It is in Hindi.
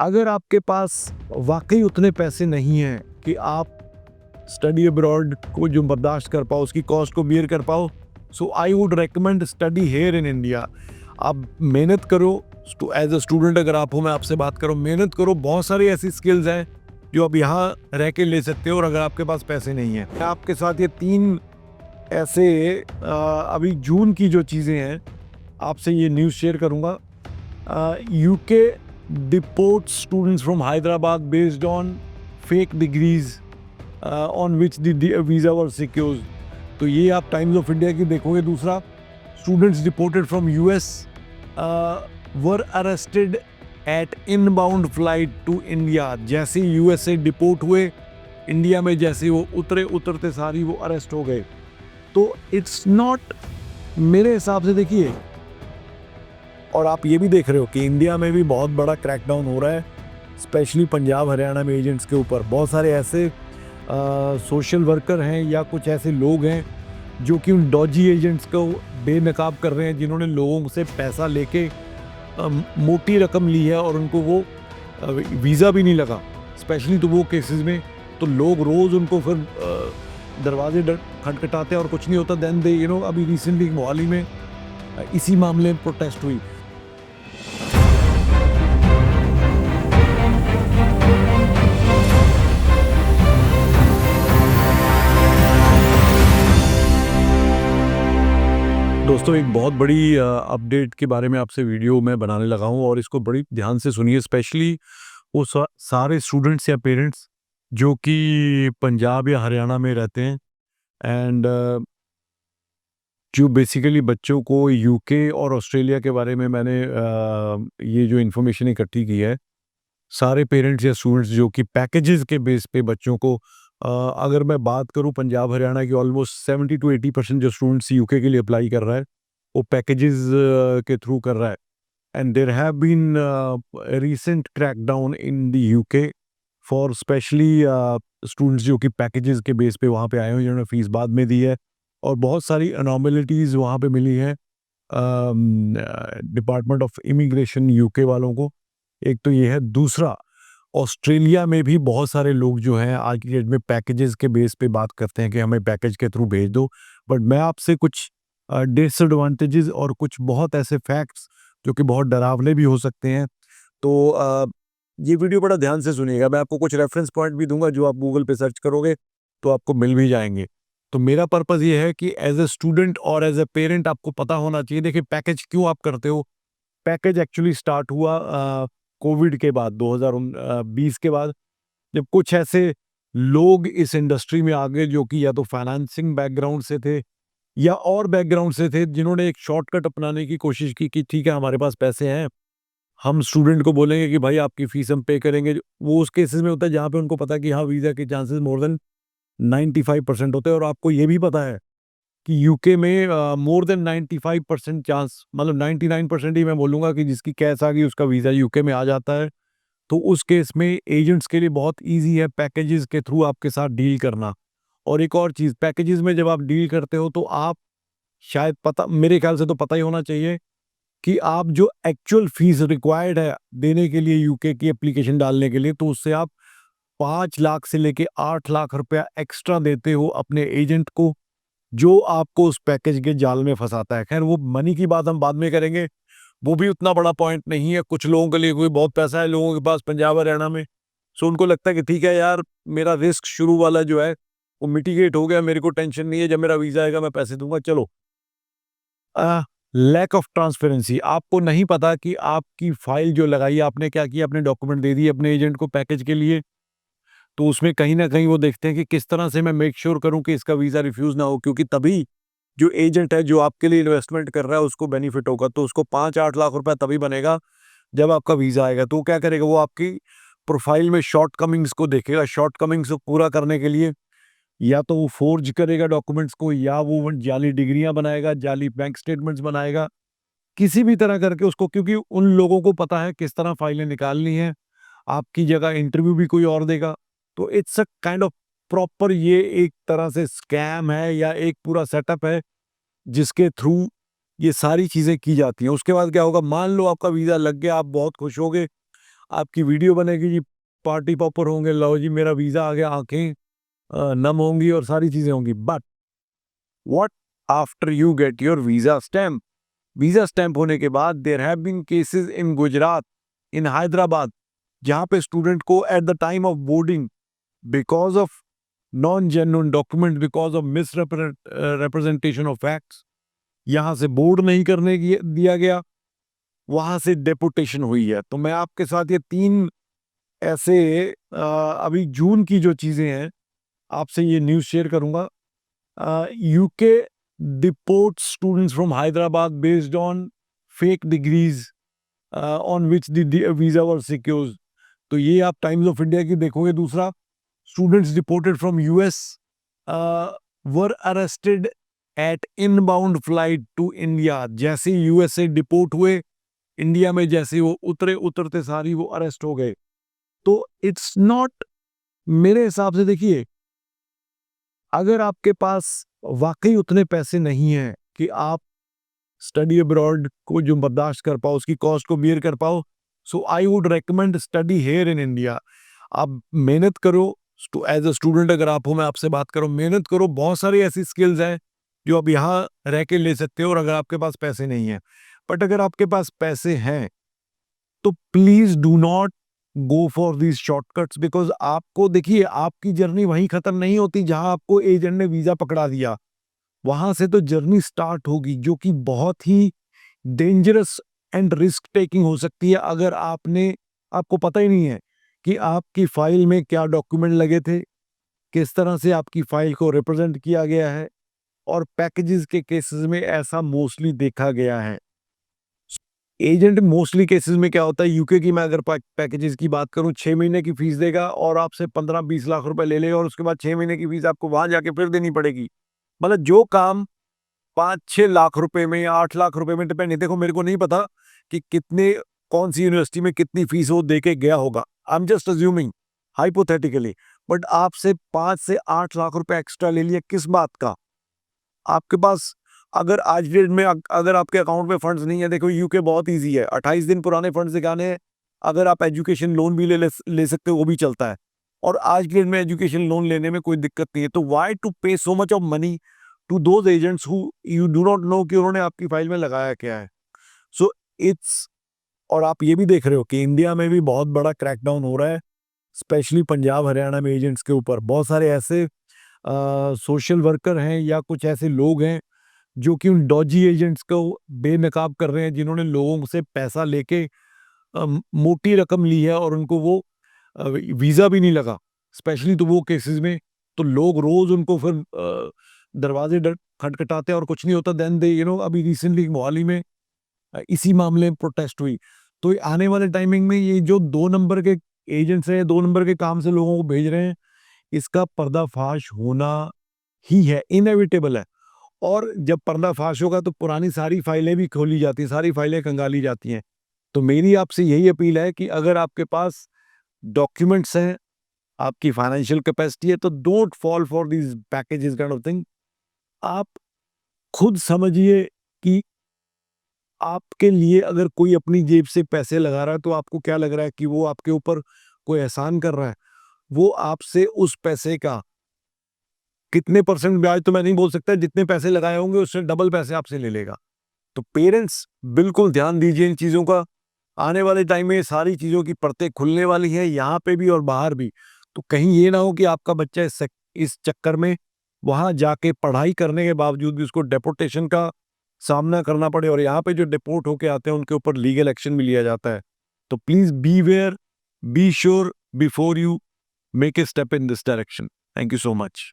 अगर आपके पास वाकई उतने पैसे नहीं हैं कि आप स्टडी अब्रॉड को जो बर्दाश्त कर पाओ, उसकी कॉस्ट को बियर कर पाओ, so I would recommend study here in India. आप मेहनत करो, तो एज अ स्टूडेंट अगर आप हो, मैं आपसे बात करूँ, मेहनत करो। बहुत सारी ऐसी स्किल्स हैं जो आप यहाँ रह के ले सकते हो, और अगर आपके पास पैसे नहीं हैं, मैं आपके साथ ये 3 ऐसे अभी जून की जो चीज़ें हैं आपसे ये न्यूज़ शेयर करूँगा। UK deports students from Hyderabad based on fake degrees on which the visa were secured. तो ये आप टाइम्स ऑफ इंडिया की देखोगे। दूसरा, students deported from US were arrested at inbound flight to India. जैसे यूएस से डिपोर्ट हुए, इंडिया में जैसे वो उतरते सारी वो अरेस्ट हो गए। तो इट्स नॉट, मेरे हिसाब से देखिए, और आप ये भी देख रहे हो कि इंडिया में भी बहुत बड़ा क्रैकडाउन हो रहा है, स्पेशली पंजाब हरियाणा में एजेंट्स के ऊपर। बहुत सारे ऐसे सोशल वर्कर हैं या कुछ ऐसे लोग हैं जो कि उन डॉजी एजेंट्स को बेनकाब कर रहे हैं, जिन्होंने लोगों से पैसा लेके मोटी रकम ली है और उनको वो वीज़ा भी नहीं लगा, स्पेशली तो वो केसेस में। तो लोग रोज़ उनको फिर दरवाजे खटखटाते हैं और कुछ नहीं होता। देन दे अभी रिसेंटली मोहाली में इसी मामले में प्रोटेस्ट हुई। दोस्तों, एक बहुत बड़ी अपडेट के बारे में आपसे वीडियो मैं बनाने लगा हूँ, और इसको बड़ी ध्यान से सुनिए, स्पेशली वो सारे स्टूडेंट्स या पेरेंट्स जो कि पंजाब या हरियाणा में रहते हैं, एंड जो बेसिकली बच्चों को यूके और ऑस्ट्रेलिया के बारे में मैंने ये जो इन्फॉर्मेशन इकट्ठी की है, सारे पेरेंट्स या स्टूडेंट्स जो कि पैकेजेस के बेस पे बच्चों को, अगर मैं बात करूं पंजाब हरियाणा की, ऑलमोस्ट 70 to 80% जो स्टूडेंट्स यूके के लिए अप्लाई कर रहा है वो पैकेजेस के थ्रू कर रहा है। And there have been recent crackdown in the UK for specially students जो कि पैकेजेस के बेस पे वहाँ पे आए हुए, जिन्होंने फीस बाद में दी है, और बहुत सारी अनॉमलिटीज़ वहाँ पे मिली है डिपार्टमेंट ऑफ इमिग्रेशन यूके वालों को। एक तो ये है। दूसरा, ऑस्ट्रेलिया में भी बहुत सारे लोग जो हैं आज की डेट में पैकेजेस के बेस पे बात करते हैं कि हमें पैकेज के थ्रू भेज दो, बट मैं आपसे कुछ डिसएडवांटेजेस और कुछ बहुत ऐसे फैक्ट्स जो कि बहुत डरावने भी हो सकते हैं। तो ये वीडियो बड़ा ध्यान से सुनिएगा। मैं आपको कुछ रेफरेंस पॉइंट भी दूंगा जो आप गूगल पे सर्च करोगे तो आपको मिल भी जाएंगे। तो मेरा पर्पज़ ये है कि एज ए स्टूडेंट और एज ए पेरेंट आपको पता होना चाहिए। देखिए, पैकेज क्यों आप करते हो। पैकेज एक्चुअली स्टार्ट हुआ कोविड के बाद, 2020 के बाद, जब कुछ ऐसे लोग इस इंडस्ट्री में आ गए जो कि या तो फाइनेंसिंग बैकग्राउंड से थे या और बैकग्राउंड से थे, जिन्होंने एक शॉर्टकट अपनाने की कोशिश की कि ठीक है, हमारे पास पैसे हैं, हम स्टूडेंट को बोलेंगे कि भाई आपकी फीस हम पे करेंगे। वो उस केसेस में होता है जहाँ पे उनको पता है कि हाँ, वीज़ा के चांसेस मोर देन 95% होते हैं। और आपको ये भी पता है कि यूके में मोर देन 95% चांस, मतलब 99% ही मैं बोलूँगा, कि जिसकी कैश आ गई उसका वीज़ा यूके में आ जाता है। तो उस केस में एजेंट्स के लिए बहुत ईज़ी है पैकेजेस के थ्रू आपके साथ डील करना। और एक और चीज़, पैकेजेस में जब आप डील करते हो तो आप शायद, पता मेरे ख्याल से तो पता ही होना चाहिए कि आप जो एक्चुअल फीस रिक्वायर्ड है देने के लिए यूके की एप्लीकेशन डालने के लिए, तो उससे आप 5 लाख से लेके 8 लाख रुपया एक्स्ट्रा देते हो अपने एजेंट को, जो आपको उस पैकेज के जाल में फंसाता है। खैर, वो मनी की बात हम बाद में करेंगे, वो भी उतना बड़ा पॉइंट नहीं है। कुछ लोगों के लिए कोई बहुत पैसा है लोगों के पास पंजाब हरियाणा में, सो उनको लगता है कि ठीक है यार, मेरा रिस्क शुरू वाला जो है वो मिटिगेट हो गया, मेरे को टेंशन नहीं है, जब मेरा वीज़ा आएगा मैं पैसे दूंगा, चलो। लैक ऑफ ट्रांसपेरेंसी, आपको नहीं पता कि आपकी फाइल जो लगाई, आपने क्या किया, अपने डॉक्यूमेंट दे दिए अपने एजेंट को पैकेज के लिए, तो उसमें कहीं ना कहीं वो देखते हैं कि किस तरह से मैं मेक श्योर करूं कि इसका वीज़ा रिफ्यूज़ ना हो, क्योंकि तभी जो एजेंट है जो आपके लिए इन्वेस्टमेंट कर रहा है उसको बेनिफिट होगा। तो उसको 5-8 लाख रुपया तभी बनेगा जब आपका वीज़ा आएगा। तो वो क्या करेगा, वो आपकी प्रोफाइल में शॉर्ट कमिंग्स को देखेगा। शॉर्ट कमिंग्स को पूरा करने के लिए या तो वो फोर्ज करेगा डॉक्यूमेंट्स को, या वो जाली डिग्रियां बनाएगा, जाली बैंक स्टेटमेंट्स बनाएगा, किसी भी तरह करके उसको, क्योंकि उन लोगों को पता है किस तरह फाइलें निकालनी है। आपकी जगह इंटरव्यू भी कोई और देगा। तो it's a kind of proper, ये एक तरह से स्कैम है या एक पूरा सेटअप है जिसके थ्रू ये सारी चीज़ें की जाती हैं। उसके बाद क्या होगा, मान लो आपका वीज़ा लग गया, आप बहुत खुश होगे, आपकी वीडियो बनेगी जी, पार्टी पॉपर होंगे, लो जी मेरा वीज़ा आ गया, आँखें नम होंगी और सारी चीज़ें होंगी। But what after you get your visa stamp? Visa stamp होने के बाद there have been cases in Gujarat, in Hyderabad, जहाँ पे स्टूडेंट को at the time of boarding because of non genuine document, because of representation of facts, यहाँ से बोर्ड नहीं करने दिया गया, वहाँ से डेपुटेशन हुई है। तो मैं आपके साथ ये 3 ऐसे अभी जून की जो चीज़ें हैं, आपसे ये न्यूज़ शेयर करूँगा। UK deports students from Hyderabad based on fake degrees on which the visa was secured. तो ये आप टाइम्स ऑफ इंडिया की देखोगे। दूसरा, students deported from US were arrested at inbound flight to India. जैसे US से डिपोर्ट हुए, इंडिया में जैसे वो उतरते सारी वो अरेस्ट हो गए। तो इट्स नॉट, मेरे हिसाब से देखिए, अगर आपके पास वाकई उतने पैसे नहीं हैं कि आप स्टडी अब्रॉड को जो बर्दाश्त कर पाओ, उसकी कॉस्ट को बियर कर पाओ, so I would recommend study here in India. आप मेहनत करो, एज अ स्टूडेंट अगर आप हो, मैं आपसे बात करूं, मेहनत करो, बहुत सारी ऐसी स्किल्स हैं जो आप यहाँ रह के ले सकते हो। और अगर आपके पास पैसे नहीं हैं, बट अगर आपके पास पैसे हैं तो please do not go for these shortcuts, because आपको देखिए, आपकी जर्नी वहीं खत्म नहीं होती जहां आपको एजेंट ने वीजा पकड़ा दिया। वहां से तो जर्नी स्टार्ट होगी, जो कि बहुत ही डेंजरस एंड रिस्क टेकिंग हो सकती है अगर आपको पता ही नहीं है कि आपकी फाइल में क्या डॉक्यूमेंट लगे थे, किस तरह से आपकी फाइल को रिप्रेजेंट किया गया है। और पैकेजेस के केसेस में ऐसा मोस्टली देखा गया है। एजेंट मोस्टली केसेस में क्या होता है, यूके की मैं अगर पैकेजेस की बात करूं, 6 महीने की फीस देगा और आपसे 15-20 लाख रुपए ले लेगा, और उसके बाद 6 महीने की फीस आपको वहां जाके फिर देनी पड़ेगी। मतलब जो काम 5-6 लाख रुपए में या 8 लाख रुपए में, डिपेंड, देखो मेरे को नहीं पता कि कितने, कौन सी यूनिवर्सिटी में कितनी फीस वो दे के गया होगा, I am just assuming hypothetically, but आपसे 5 से 8 लाख रुपए एक्स्ट्रा ले लिया, किस बात का? आपके पास, अगर आज डेट में अगर आपके अकाउंट में फंड्स नहीं है, देखो यूके बहुत इजी है, 28 दिन पुराने फंड्स दिखाने हैं। अगर आप एजुकेशन लोन भी ले सकते हो, वो भी चलता है, और आज के डेट में एजुकेशन लोन लेने में कोई दिक्कत नहीं है। तो why to pay so much of money to those agents who you do not know कि उन्होंने आपकी फाइल में लगाया क्या है। सो इट्स, और आप ये भी देख रहे हो कि इंडिया में भी बहुत बड़ा क्रैकडाउन हो रहा है, स्पेशली पंजाब हरियाणा में एजेंट्स के ऊपर। बहुत सारे ऐसे सोशल वर्कर हैं या कुछ ऐसे लोग हैं जो कि उन डॉजी एजेंट्स को बेनकाब कर रहे हैं, जिन्होंने लोगों से पैसा लेके मोटी रकम ली है और उनको वो वीज़ा भी नहीं लगा, स्पेशली तो वो केसेस में। तो लोग रोज उनको फिर दरवाजे खटखटाते हैं और कुछ नहीं होता। देन दे अभी रिसेंटली मोहाली में इसी मामले में प्रोटेस्ट हुई। तो आने वाले टाइमिंग में ये जो 2 नंबर के एजेंट्स हैं, 2 नंबर के काम से लोगों को भेज रहे हैं, इसका पर्दाफाश होना ही है, इनएविटेबल है। और जब पर्दाफाश होगा तो पुरानी सारी फाइलें भी खोली जाती हैं, सारी फाइलें खंगाली जाती हैं। तो मेरी आपसे यही अपील है कि अगर आपके पास डॉक्यूमेंट्स हैं, आपकी फाइनेंशियल कैपेसिटी है, तो don't fall for these packages kind of thing. आप खुद समझिए कि आपके लिए अगर कोई अपनी जेब से पैसे लगा रहा है, तो आपको क्या लग रहा है कि वो आपके ऊपर कोई एहसान कर रहा है? वो आपसे उस पैसे का कितने परसेंट ब्याज तो मैं नहीं बोल सकता, जितने पैसे लगाए होंगे उससे डबल पैसे आपसे ले लेगा। तो पेरेंट्स बिल्कुल ध्यान दीजिए इन चीज़ों का। आने वाले टाइम में ये सारी चीज़ों की परतें खुलने वाली हैं, यहाँ पे भी और बाहर भी। तो कहीं ये ना हो कि आपका बच्चा इस चक्कर में वहाँ जाके पढ़ाई करने के बावजूद भी उसको डिपोर्टेशन का सामना करना पड़े, और यहाँ पे जो डिपोर्ट होके आते हैं उनके ऊपर लीगल एक्शन भी लिया जाता है। तो please be aware, be sure before you make a step in this direction. Thank you so much.